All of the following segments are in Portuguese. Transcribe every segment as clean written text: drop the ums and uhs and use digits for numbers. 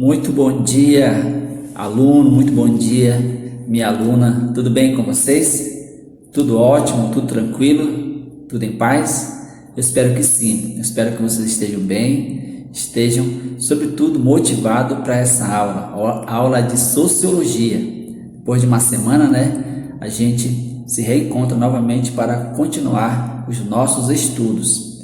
Muito bom dia, aluno, muito bom dia, minha aluna. Tudo bem com vocês? Tudo ótimo, tudo tranquilo, tudo em paz? Eu espero que sim, eu espero que vocês estejam bem, estejam, sobretudo, motivados para essa aula de Sociologia. Depois de uma semana, a gente se reencontra novamente para continuar os nossos estudos.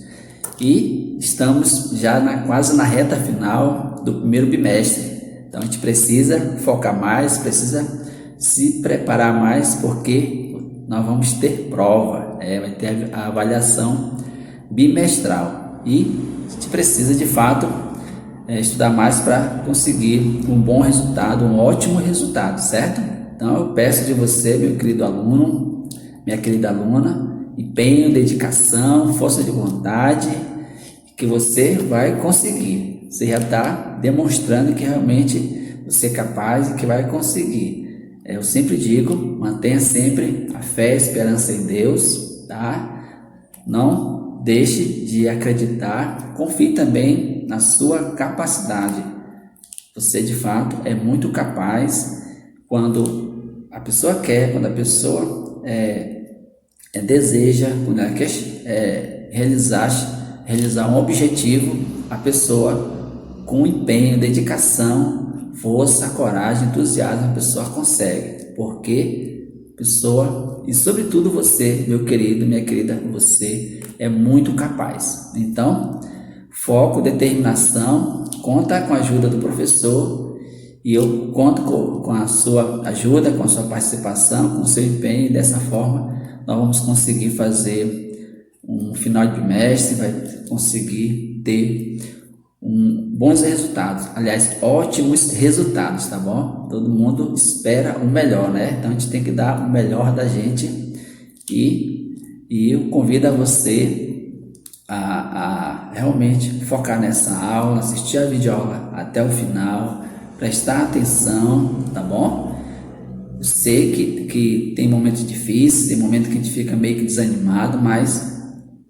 E estamos já quase na reta final do primeiro bimestre. Então a gente precisa focar mais, precisa se preparar mais, porque nós vamos ter prova, vai ter a avaliação bimestral. E a gente precisa de fato estudar mais para conseguir um bom resultado, um ótimo resultado, certo? Então eu peço de você, meu querido aluno, minha querida aluna, empenho, dedicação, força de vontade, que você vai conseguir. Você já está demonstrando que realmente você é capaz e que vai conseguir. Eu sempre digo, mantenha sempre a fé e a esperança em Deus, tá? Não deixe de acreditar, confie também na sua capacidade. Você de fato é muito capaz quando a pessoa quer, quando a pessoa deseja, quando ela quer realizar um objetivo, a pessoa com empenho, dedicação, força, coragem, entusiasmo, a pessoa consegue, porque a pessoa, e sobretudo você, meu querido, minha querida, você é muito capaz. Então, foco, determinação, conta com a ajuda do professor, e eu conto com a sua ajuda, com a sua participação, com o seu empenho, e dessa forma nós vamos conseguir fazer um final de bimestre, vai conseguir ter bons resultados, aliás, ótimos resultados, tá bom? Todo mundo espera o melhor, Então a gente tem que dar o melhor da gente, e eu convido a você a realmente focar nessa aula, assistir a videoaula até o final, prestar atenção, tá bom? Eu sei que tem momentos difíceis, tem momentos que a gente fica meio que desanimado, mas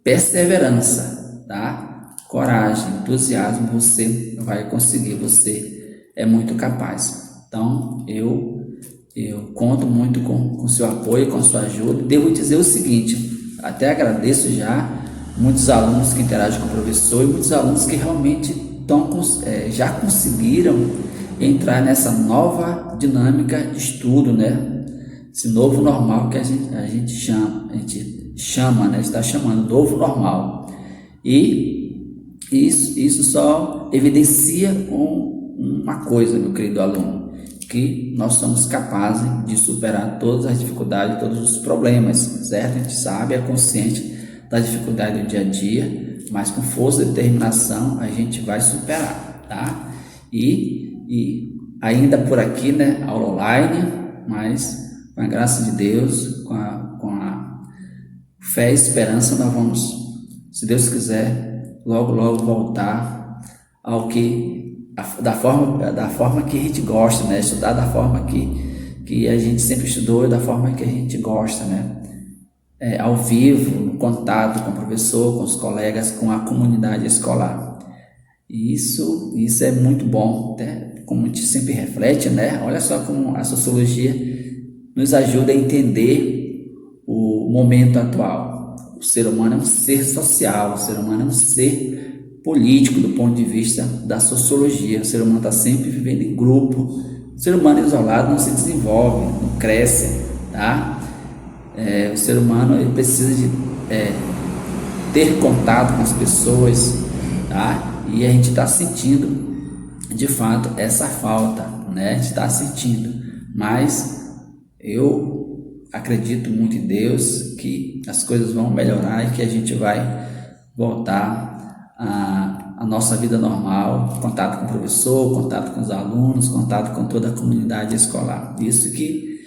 perseverança, tá? Coragem, entusiasmo, você vai conseguir, você é muito capaz. Então, eu conto muito com o seu apoio, com a sua ajuda. Devo dizer o seguinte, até agradeço já muitos alunos que interagem com o professor e muitos alunos que realmente já conseguiram entrar nessa nova dinâmica de estudo, Esse novo normal que a gente chama, está chamando novo normal. E isso só evidencia uma coisa, meu querido aluno, que nós somos capazes de superar todas as dificuldades, todos os problemas, certo? A gente sabe, é consciente da dificuldade do dia a dia, mas com força e determinação a gente vai superar, tá? E ainda por aqui, aula online, mas com a graça de Deus, com a fé e esperança, nós vamos, se Deus quiser, logo voltar ao da forma que a gente gosta, estudar da forma que a gente sempre estudou e da forma que a gente gosta, ao vivo, no contato com o professor, com os colegas, com a comunidade escolar. E isso é muito bom, como a gente sempre reflete, Olha só como a sociologia nos ajuda a entender o momento atual. O ser humano é um ser social, o ser humano é um ser político do ponto de vista da sociologia. O ser humano está sempre vivendo em grupo. O ser humano isolado não se desenvolve, não cresce, tá? O ser humano ele precisa de ter contato com as pessoas, tá? E a gente está sentindo de fato essa falta, A gente está sentindo, mas eu acredito muito em Deus, que as coisas vão melhorar e que a gente vai voltar à nossa vida normal, contato com o professor, contato com os alunos, contato com toda a comunidade escolar. Isso que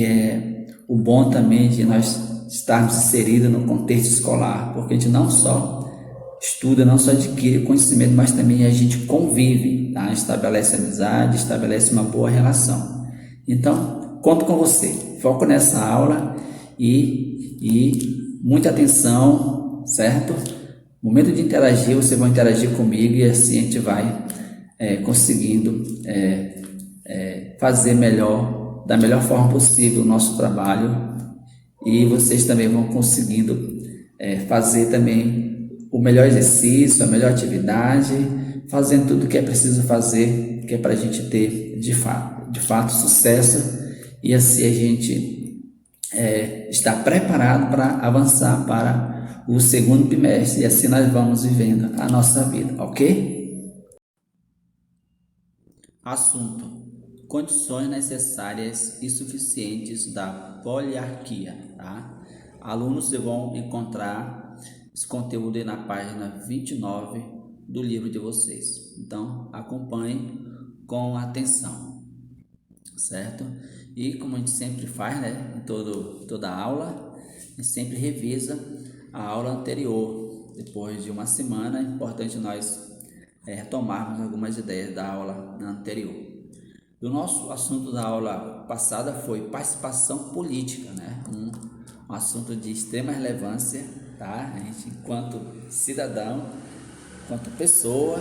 é o bom também de nós estarmos inseridos no contexto escolar, porque a gente não só estuda, não só adquire conhecimento, mas também a gente convive, tá? Estabelece amizade, estabelece uma boa relação. Então, conto com você, foco nessa aula e muita atenção, certo? Momento de interagir, você vai interagir comigo e assim a gente vai conseguindo fazer melhor, da melhor forma possível o nosso trabalho, e vocês também vão conseguindo fazer também o melhor exercício, a melhor atividade, fazendo tudo o que é preciso fazer, que é para a gente ter de fato sucesso, e assim a gente está preparado para avançar para o segundo bimestre, e assim nós vamos vivendo a nossa vida, ok? Assunto: condições necessárias e suficientes da poliarquia, tá? Alunos vão encontrar esse conteúdo aí na página 29 do livro de vocês. Então, acompanhe com atenção, certo? E como a gente sempre faz, né, em toda aula, a gente sempre revisa a aula anterior. Depois de uma semana, é importante nós retomarmos algumas ideias da aula anterior. O nosso assunto da aula passada foi participação política, né? Um assunto de extrema relevância, tá? A gente, enquanto cidadão, enquanto pessoa,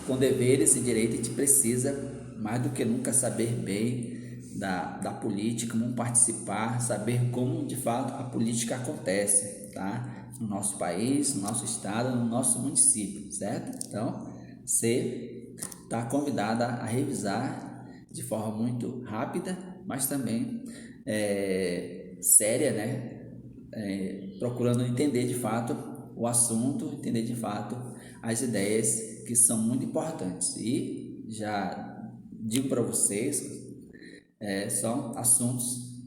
com deveres e direitos, a gente precisa mais do que nunca saber bem da política, como participar, saber como de fato a política acontece, tá? No nosso país, no nosso estado, no nosso município, certo? Então, você está convidada a revisar de forma muito rápida, mas também séria, né? Procurando entender de fato o assunto, entender de fato as ideias que são muito importantes. E já digo para vocês, são assuntos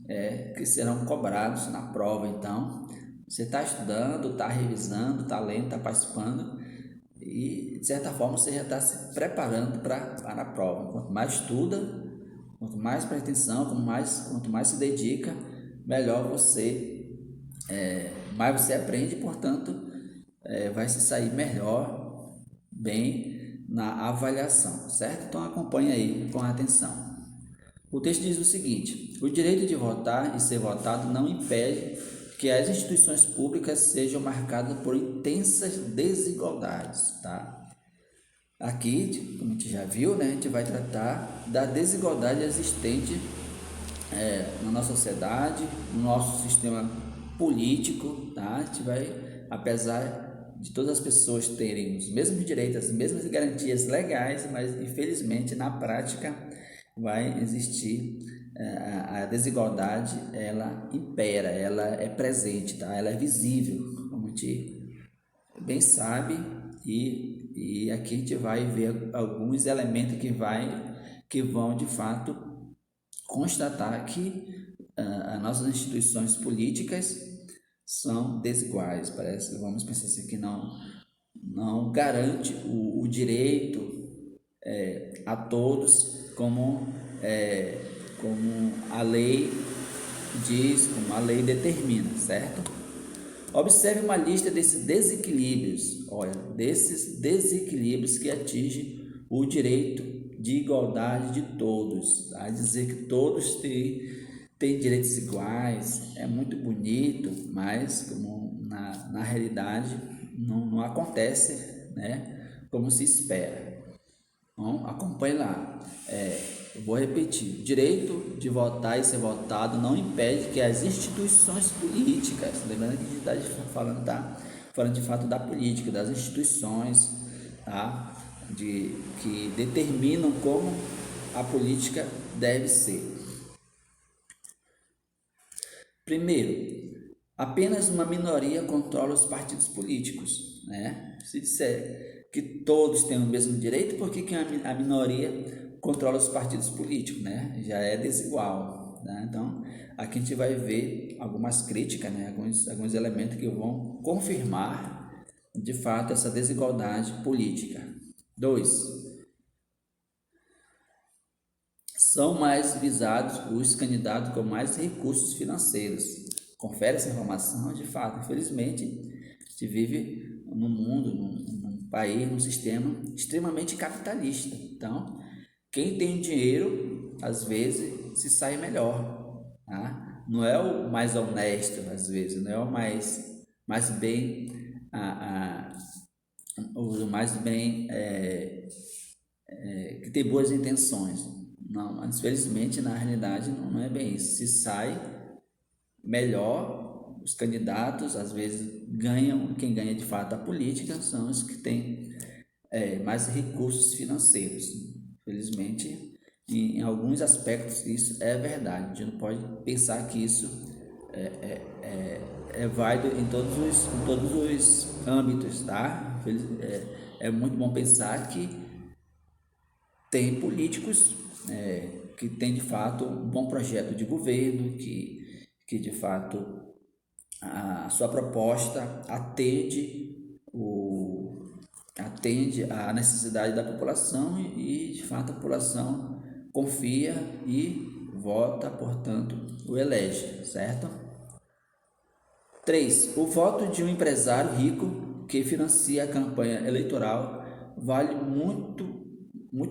que serão cobrados na prova. Então, você está estudando, está revisando, está lendo, está participando, e de certa forma você já está se preparando para a prova. Quanto mais estuda, quanto mais presta atenção, quanto mais se dedica, melhor mais você aprende, portanto, vai se sair melhor, bem na avaliação, certo? Então acompanhe aí com atenção. O texto diz o seguinte: o direito de votar e ser votado não impede que as instituições públicas sejam marcadas por intensas desigualdades, tá? Aqui, como a gente já viu, né, a gente vai tratar da desigualdade existente na nossa sociedade, no nosso sistema político, tá? A gente vai, apesar de todas as pessoas terem os mesmos direitos, as mesmas garantias legais, mas infelizmente na prática vai existir a desigualdade, ela impera, ela é presente, tá? Ela é visível, como a gente bem sabe, e aqui a gente vai ver alguns elementos que vão de fato constatar que as nossas instituições políticas são desiguais. Parece que vamos pensar assim que não garante o direito a todos como a lei diz, como a lei determina, certo? Observe uma lista desses desequilíbrios, olha, desses desequilíbrios que atingem o direito de igualdade de todos. Tá? Dizer que todos têm direitos iguais é muito bonito, mas como na realidade não acontece, né, como se espera. Então, acompanhe lá. Eu vou repetir: direito de votar e ser votado não impede que as instituições políticas, lembrando que a gente está falando, falando de fato da política, das instituições, tá? Que determinam como a política deve ser. Primeiro, apenas uma minoria controla os partidos políticos, né? Se disser que todos têm o mesmo direito, por que a minoria controla os partidos políticos, né? Já é desigual, né? Então, aqui a gente vai ver algumas críticas, né? Alguns elementos que vão confirmar, de fato, essa desigualdade política. 2. São mais visados os candidatos com mais recursos financeiros. Confere essa informação, de fato. Infelizmente, a gente vive num mundo, num país, num sistema extremamente capitalista. Então, quem tem dinheiro, às vezes, se sai melhor. Tá? Não é o mais honesto, às vezes, não é o mais bem o mais bem, que tem boas intenções. Não, mas infelizmente na realidade não é bem isso. Se sai melhor, os candidatos às vezes ganham, quem ganha de fato a política são os que têm mais recursos financeiros. Felizmente, em alguns aspectos isso é verdade. A gente não pode pensar que isso é válido em todos os âmbitos, tá? É muito bom pensar que tem políticos que têm de fato um bom projeto de governo, que de fato a sua proposta atende à necessidade da população e de fato a população confia e vota, portanto, o elege, certo? 3. O voto de um empresário rico que financia a campanha eleitoral vale muito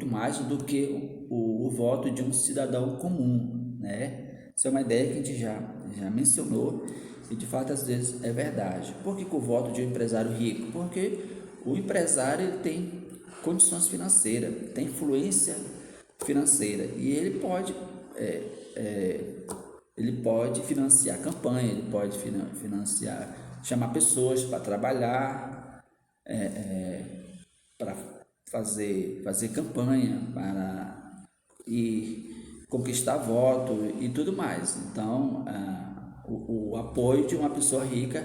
mais do que o voto de um cidadão comum, né? Isso é uma ideia que a gente já mencionou e de fato às vezes é verdade. Por que o voto de um empresário rico? Porque o empresário ele tem condições financeiras, tem influência financeira e ele pode financiar campanha, ele pode financiar, chamar pessoas para trabalhar, para fazer campanha, para ir conquistar voto e tudo mais. Então, o apoio de uma pessoa rica,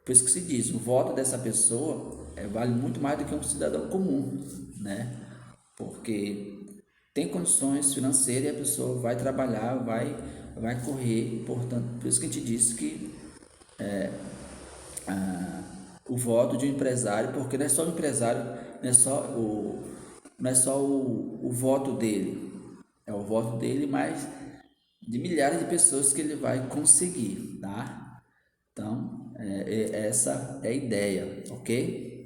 por isso que se diz, o voto dessa pessoa vale muito mais do que um cidadão comum, né? Porque tem condições financeiras e a pessoa vai trabalhar, vai correr, portanto, por isso que a gente disse que o voto de um empresário, porque não é só o empresário, não é só o voto dele, é o voto dele, mas de milhares de pessoas que ele vai conseguir, tá? Então, essa é a ideia, ok?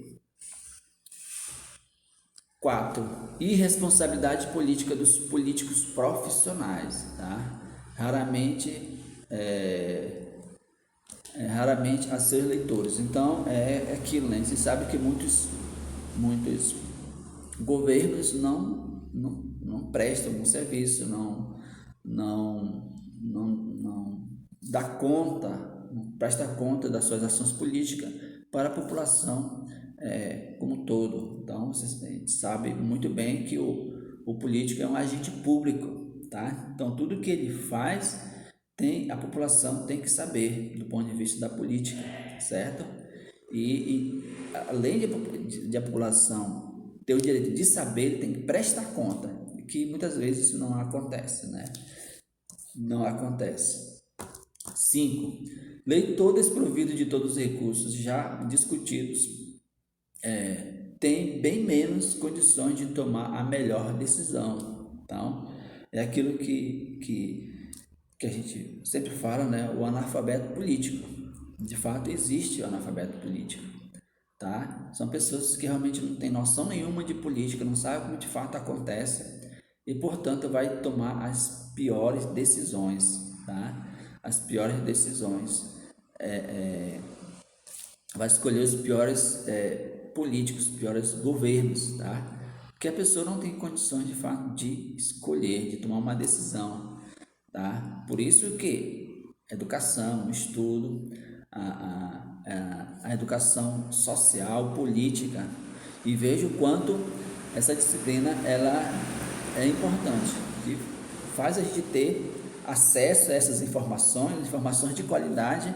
4. Irresponsabilidade política dos políticos profissionais, tá? Raramente a seus eleitores. Então é aquilo, né? Você sabe que muitos governos não prestam um serviço, não dá conta, não presta conta das suas ações políticas para a população como um todo. Então a gente sabe muito bem que o político é um agente público, tá? Então tudo que ele faz a população tem que saber do ponto de vista da política, certo? E além de a população ter o direito de saber, ele tem que prestar conta, que muitas vezes isso não acontece, né? Não acontece. 5. Leitor desprovido de todos os recursos já discutidos tem bem menos condições de tomar a melhor decisão. Então, é aquilo que a gente sempre fala, né? O analfabeto político. De fato, existe o analfabeto político, tá? São pessoas que realmente não têm noção nenhuma de política, não sabem como de fato acontece e, portanto, vai tomar as piores decisões, tá? As piores decisões. Vai escolher os piores políticos, os piores governos, tá? Porque a pessoa não tem condições de fato de escolher, de tomar uma decisão, tá? Por isso que educação, estudo, a educação social, política, e vejo o quanto essa disciplina ela é importante, que faz a gente ter acesso a essas informações de qualidade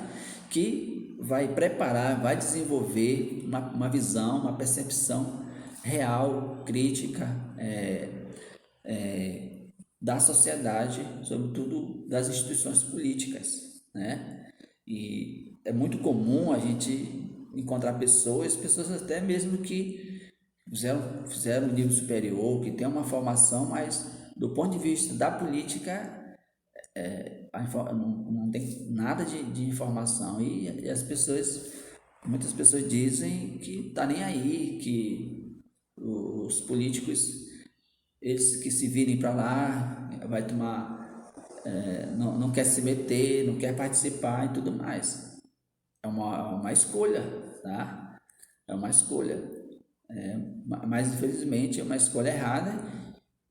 que vai preparar, vai desenvolver uma visão, uma percepção real, crítica, da sociedade, sobretudo das instituições políticas, né? E é muito comum a gente encontrar pessoas até mesmo que fizeram um nível superior, que têm uma formação, mas do ponto de vista da política não tem nada de informação e muitas pessoas dizem que tá nem aí, que os políticos eles que se virem para lá, vai tomar, não quer se meter, não quer participar e tudo mais. É uma escolha, tá? é uma escolha, mas infelizmente é uma escolha errada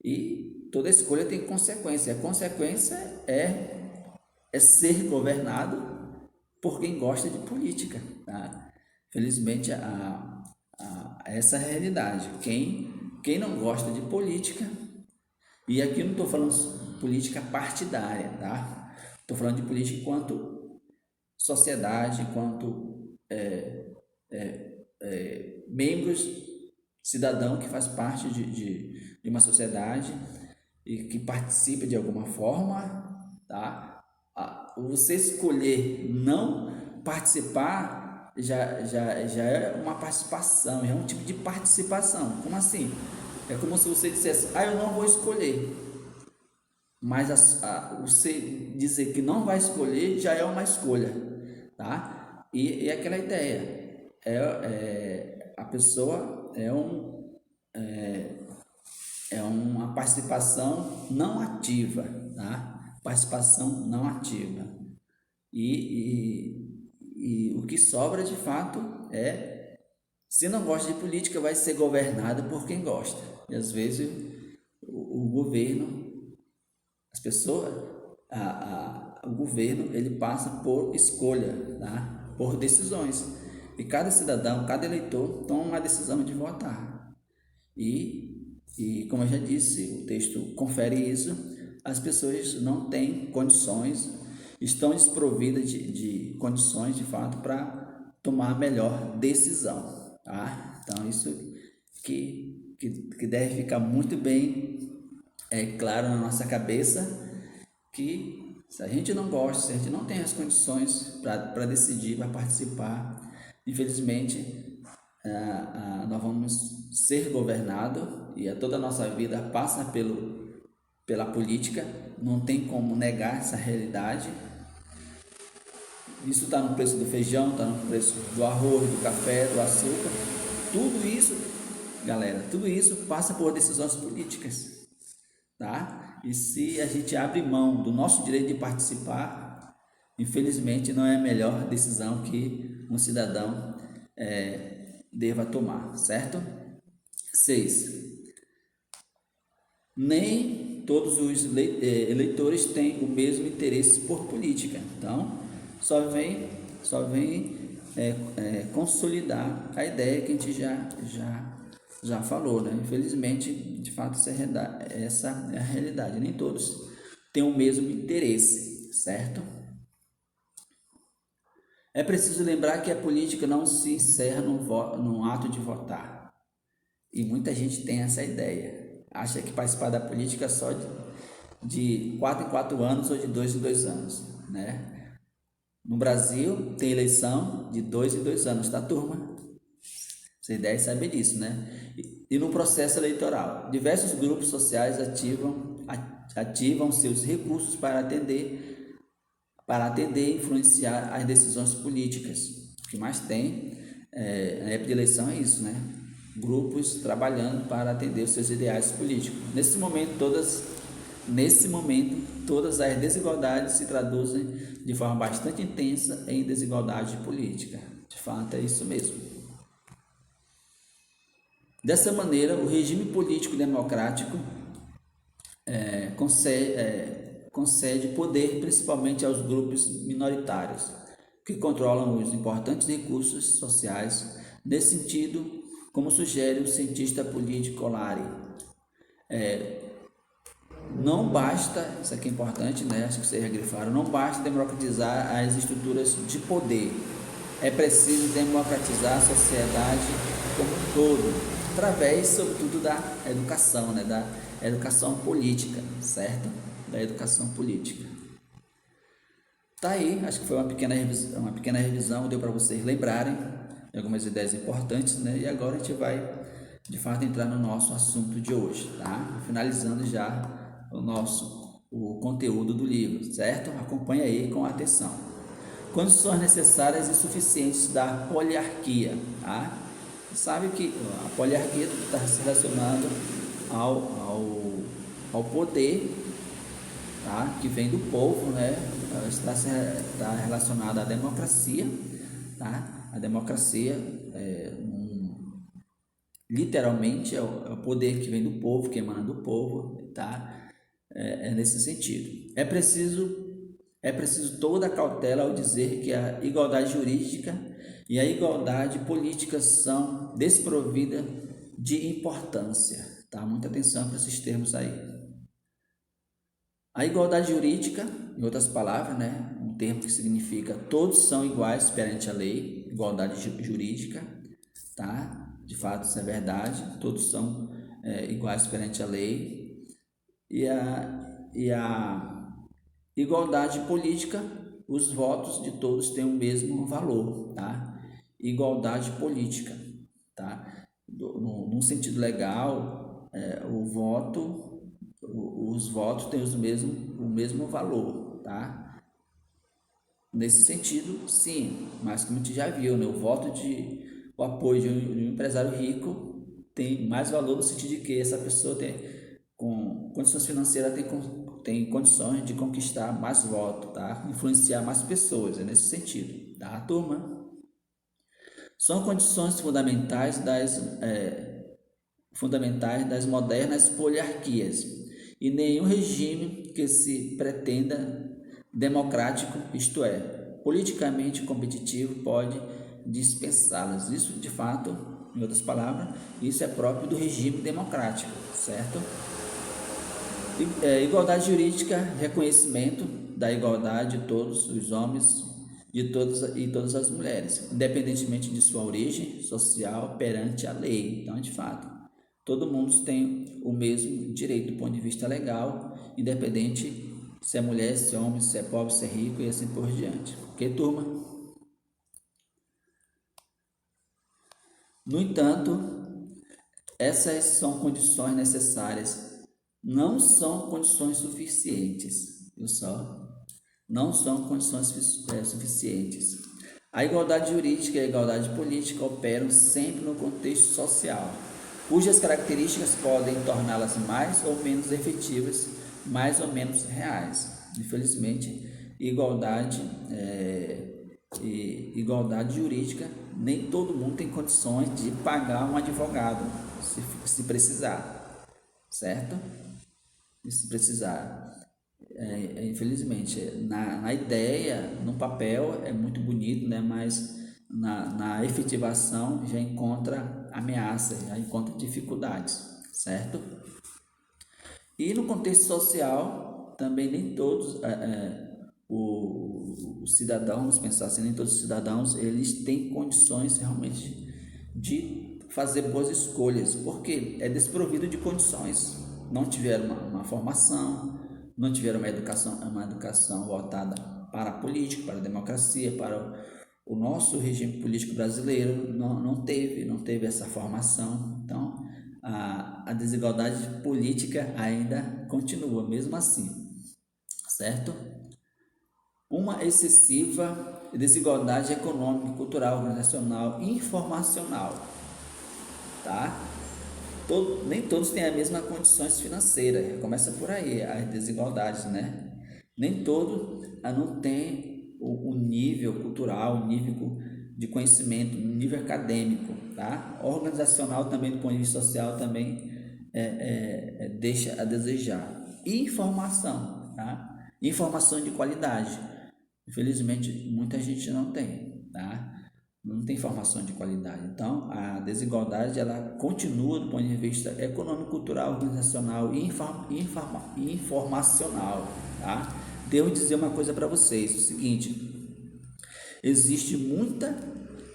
e toda escolha tem consequência. A consequência é ser governado por quem gosta de política, tá? Felizmente essa é a realidade. Quem não gosta de política, e aqui eu não estou falando política partidária, tá? Estou falando de política enquanto sociedade, enquanto membros, cidadão que faz parte de uma sociedade e que participa de alguma forma, tá? Você escolher não participar já é uma participação, já é um tipo de participação. Como assim? É como se você dissesse, eu não vou escolher. Mas você dizer que não vai escolher já é uma escolha, tá? E aquela ideia, a pessoa é uma participação não ativa, tá? Participação não ativa. E o que sobra de fato se não gosta de política, vai ser governado por quem gosta. E às vezes o governo, as pessoas, o governo, ele passa por escolha, tá? Por decisões. E cada cidadão, cada eleitor toma uma decisão de votar. E como eu já disse, o texto confere isso, as pessoas não têm condições, estão desprovidas de condições, de fato, para tomar a melhor decisão, tá? Então, isso que deve ficar muito bem claro na nossa cabeça, que se a gente não gosta, se a gente não tem as condições para decidir, para participar, infelizmente nós vamos ser governados e toda a nossa vida passa pela política, não tem como negar essa realidade. Isso está no preço do feijão, está no preço do arroz, do café, do açúcar. Tudo isso, galera, tudo isso passa por decisões políticas, tá? E se a gente abre mão do nosso direito de participar, infelizmente não é a melhor decisão que um cidadão deva tomar, certo? 6. Nem todos os eleitores têm o mesmo interesse por política. Então, só vem consolidar a ideia que a gente já falou, né? Infelizmente, de fato, essa é a realidade. Nem todos têm o mesmo interesse, certo? É preciso lembrar que a política não se encerra num ato de votar. E muita gente tem essa ideia. Acha que participar da política é só de 4 em 4 anos ou de 2 em 2 anos, né? No Brasil, tem eleição de 2 em 2 anos, tá, turma? Vocês devem saber disso, né? E no processo eleitoral, diversos grupos sociais ativam seus recursos para atender e influenciar as decisões políticas. O que mais tem na época de eleição é isso, né? Grupos trabalhando para atender os seus ideais políticos. Nesse momento, todas as desigualdades se traduzem de forma bastante intensa em desigualdade política. De fato, é isso mesmo. Dessa maneira, o regime político democrático concede poder principalmente aos grupos minoritários, que controlam os importantes recursos sociais. Nesse sentido, como sugere o cientista político Olari, não basta, isso aqui é importante, né? Acho que vocês já grifaram, não basta democratizar as estruturas de poder, é preciso democratizar a sociedade como um todo, através, sobretudo, da educação, né? Da educação política, certo? Da educação política. Tá aí, acho que foi uma pequena revisão, deu para vocês lembrarem de algumas ideias importantes, né? E agora a gente vai, de fato, entrar no nosso assunto de hoje, tá? Finalizando já o conteúdo do livro, certo? Acompanhe aí com atenção. Condições necessárias e suficientes da poliarquia, tá? Você sabe que a poliarquia está relacionada ao poder, tá? Que vem do povo, né? Está relacionada à democracia, tá? A democracia é um literalmente é o poder que vem do povo, que emana do povo, tá? É nesse sentido. É preciso toda a cautela ao dizer que a igualdade jurídica e a igualdade política são desprovidas de importância, tá? Muita atenção para esses termos aí. A igualdade jurídica, em outras palavras, né, um termo que significa todos são iguais perante a lei, igualdade jurídica, tá? De fato, isso é verdade, todos são iguais perante a lei. E a igualdade política, os votos de todos têm o mesmo valor, tá? Igualdade política, tá? Num sentido legal, os votos têm o mesmo valor, tá? Nesse sentido, sim, mas como a gente já viu, né? O apoio de um empresário rico tem mais valor no sentido de que essa pessoa com condições financeiras tem condições de conquistar mais votos, tá? Influenciar mais pessoas, é nesse sentido, tá, turma? São condições fundamentais das modernas poliarquias e nenhum regime que se pretenda democrático, isto é, politicamente competitivo, pode dispensá-las. Isso, de fato, em outras palavras, isso é próprio do regime democrático, certo? Igualdade jurídica, reconhecimento da igualdade de todos os homens de todas as mulheres, independentemente de sua origem social perante a lei. Então, de fato, todo mundo tem o mesmo direito do ponto de vista legal, independente se é mulher, se é homem, se é pobre, se é rico e assim por diante. Ok, turma? No entanto, essas são condições necessárias, não são condições suficientes, viu só? Não são condições suficientes. A igualdade jurídica e a igualdade política operam sempre no contexto social, cujas características podem torná-las mais ou menos efetivas, mais ou menos reais. Infelizmente, igualdade jurídica, nem todo mundo tem condições de pagar um advogado, se precisar, certo? Se precisar. Infelizmente, na ideia, no papel é muito bonito, né? Mas na efetivação já encontra ameaças, já encontra dificuldades, certo? E no contexto social, também nem todos os cidadãos, pensar assim, nem todos os cidadãos eles têm condições realmente de fazer boas escolhas, porque é desprovido de condições, não tiveram uma formação, não tiveram uma educação voltada para a política, para a democracia, para o nosso regime político brasileiro, não teve essa formação. Então, a desigualdade política ainda continua, mesmo assim, certo? Uma excessiva desigualdade econômica, cultural, organizacional e informacional, tá? Nem todos têm as mesmas condições financeiras, começa por aí as desigualdades, né? Nem todos não têm o nível cultural, o nível de conhecimento, o nível acadêmico, tá? Organizacional também, do ponto de vista social, também deixa a desejar. E informação, tá? Informação de qualidade. Infelizmente, muita gente não tem, tá? Não tem formação de qualidade. Então, a desigualdade ela continua do ponto de vista econômico, cultural, organizacional e informacional, tá? Devo dizer uma coisa para vocês, o seguinte: existe muita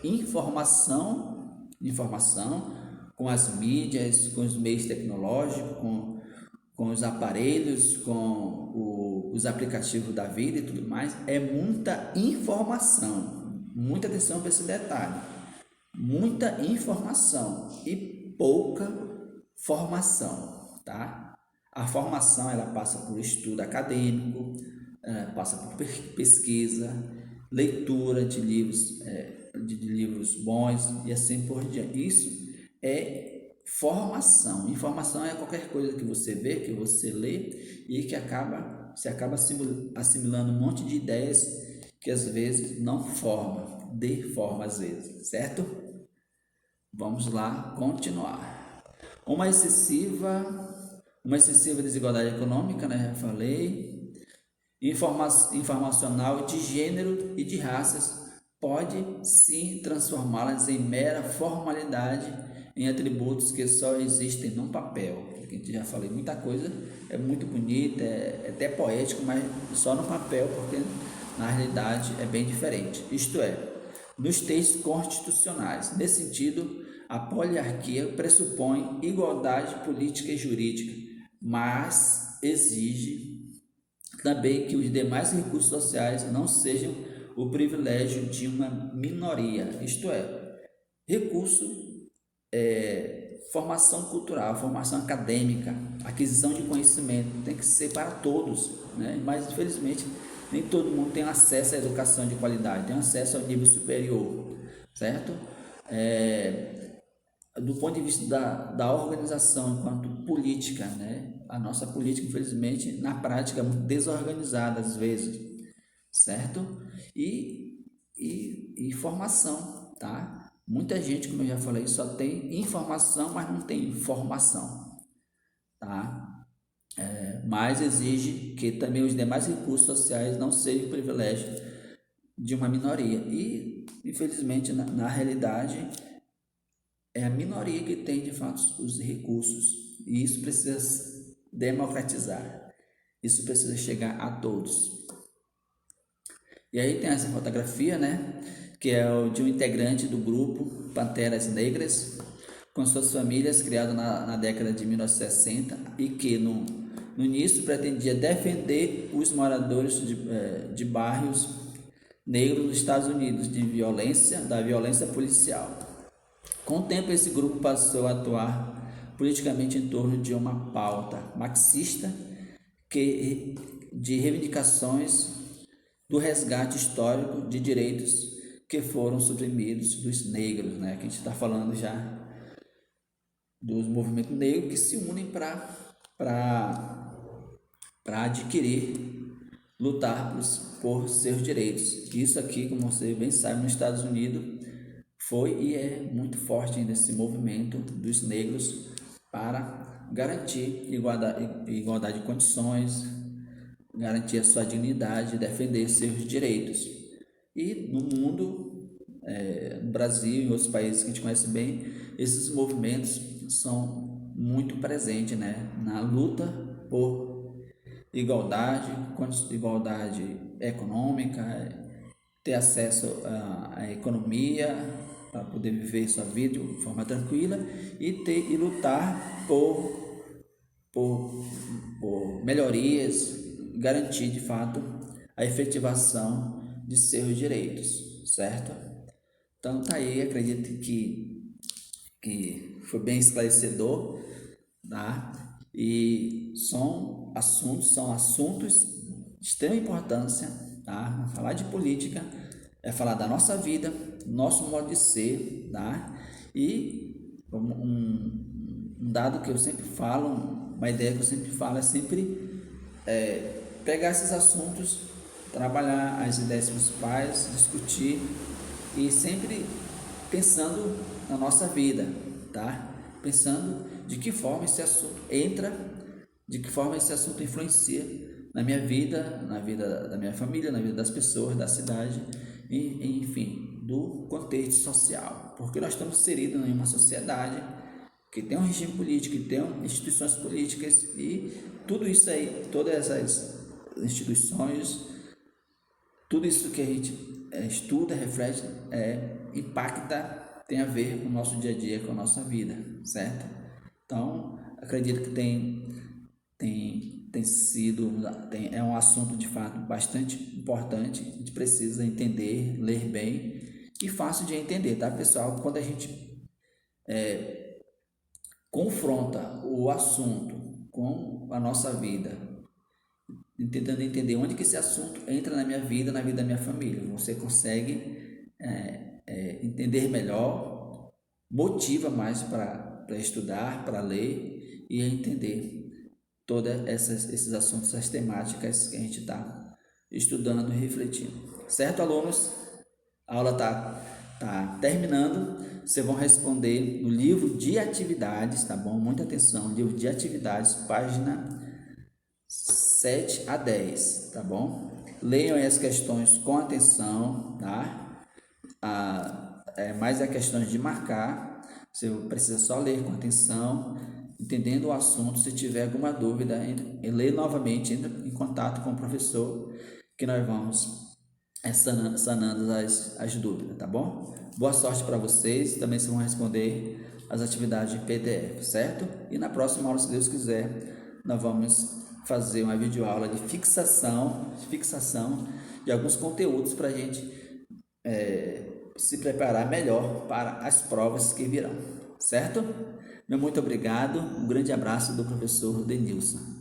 informação com as mídias, com os meios tecnológicos, com os aparelhos, com os aplicativos da vida e tudo mais. É muita informação. Muita atenção para esse detalhe. Muita informação e pouca formação, tá? A formação ela passa por estudo acadêmico, passa por pesquisa, leitura de livros bons e assim por diante. Isso é formação. Informação é qualquer coisa que você vê, que você lê e que você acaba assimilando um monte de ideias que às vezes não forma, deforma às vezes, certo? Vamos lá continuar. Uma excessiva desigualdade econômica, né? Já falei. Informacional de gênero e de raças pode sim transformá-las em mera formalidade, em atributos que só existem no papel. A gente já falei muita coisa, é muito bonita, é até poético, mas só no papel, porque na realidade é bem diferente. Isto é, nos textos constitucionais. Nesse sentido, a poliarquia pressupõe igualdade política e jurídica, mas exige também que os demais recursos sociais não sejam o privilégio de uma minoria, isto é, recurso, formação cultural, formação acadêmica, aquisição de conhecimento, tem que ser para todos, né? Mas infelizmente nem todo mundo tem acesso à educação de qualidade, tem acesso ao nível superior, certo? Do ponto de vista da organização enquanto política, né? A nossa política, infelizmente, na prática é muito desorganizada às vezes, certo? E formação, tá? Muita gente, como eu já falei, só tem informação, mas não tem formação, tá? Mas exige que também os demais recursos sociais não sejam privilégio de uma minoria. E, infelizmente, na realidade, é a minoria que tem de fato os recursos, e isso precisa democratizar, isso precisa chegar a todos. E aí tem essa fotografia, né, que é o de um integrante do grupo Panteras Negras, com suas famílias, criado na década de 1960, e que no início pretendia defender os moradores de bairros negros nos Estados Unidos da violência policial. Com o tempo, esse grupo passou a atuar politicamente em torno de uma pauta marxista de reivindicações do resgate histórico de direitos que foram suprimidos dos negros, né? Que a gente está falando já dos movimentos negros que se unem para adquirir, lutar por seus direitos. Isso aqui, como você bem sabe, nos Estados Unidos foi e é muito forte ainda esse movimento dos negros para garantir igualdade de condições, garantir a sua dignidade, defender seus direitos. E no mundo, no Brasil e em outros países que a gente conhece bem, esses movimentos são muito presentes, né, na luta por igualdade econômica, ter acesso à economia para poder viver sua vida de forma tranquila e lutar por melhorias, garantir de fato a efetivação de seus direitos, certo? Então tá aí, acredito que foi bem esclarecedor, tá? E são assuntos de extrema importância, tá? Falar de política é falar da nossa vida, nosso modo de ser, tá? E um dado que eu sempre falo, uma ideia que eu sempre falo é sempre pegar esses assuntos, trabalhar as ideias principais, discutir e sempre pensando na nossa vida, tá? Pensando de que forma esse assunto entra, de que forma esse assunto influencia na minha vida, na vida da minha família, na vida das pessoas, da cidade, e, enfim, do contexto social. Porque nós estamos inseridos em uma sociedade que tem um regime político, que tem instituições políticas e tudo isso aí, todas essas instituições, tudo isso que a gente estuda, reflete, impacta, tem a ver com o nosso dia a dia, com a nossa vida, certo? Então, acredito que é um assunto de fato bastante importante, a gente precisa entender, ler bem e fácil de entender, tá, pessoal? Quando a gente confronta o assunto com a nossa vida, tentando entender onde que esse assunto entra na minha vida, na vida da minha família, você consegue entender melhor, motiva mais para estudar, para ler e entender todos esses assuntos, essas temáticas que a gente está estudando e refletindo. Certo, alunos? A aula está terminando. vocês vão responder no livro de atividades, tá bom? Muita atenção, livro de atividades, página 7 a 10, tá bom? Leiam aí as questões com atenção, tá? Mais é questões de marcar, você precisa só ler com atenção, entendendo o assunto. Se tiver alguma dúvida, leia novamente, entre em contato com o professor, que nós vamos sanando as dúvidas, tá bom? Boa sorte para vocês, também vocês vão responder as atividades de PDF, certo? E na próxima aula, se Deus quiser, nós vamos fazer uma videoaula de fixação de alguns conteúdos para a gente se preparar melhor para as provas que virão, certo? Meu muito obrigado, um grande abraço do professor Denilson.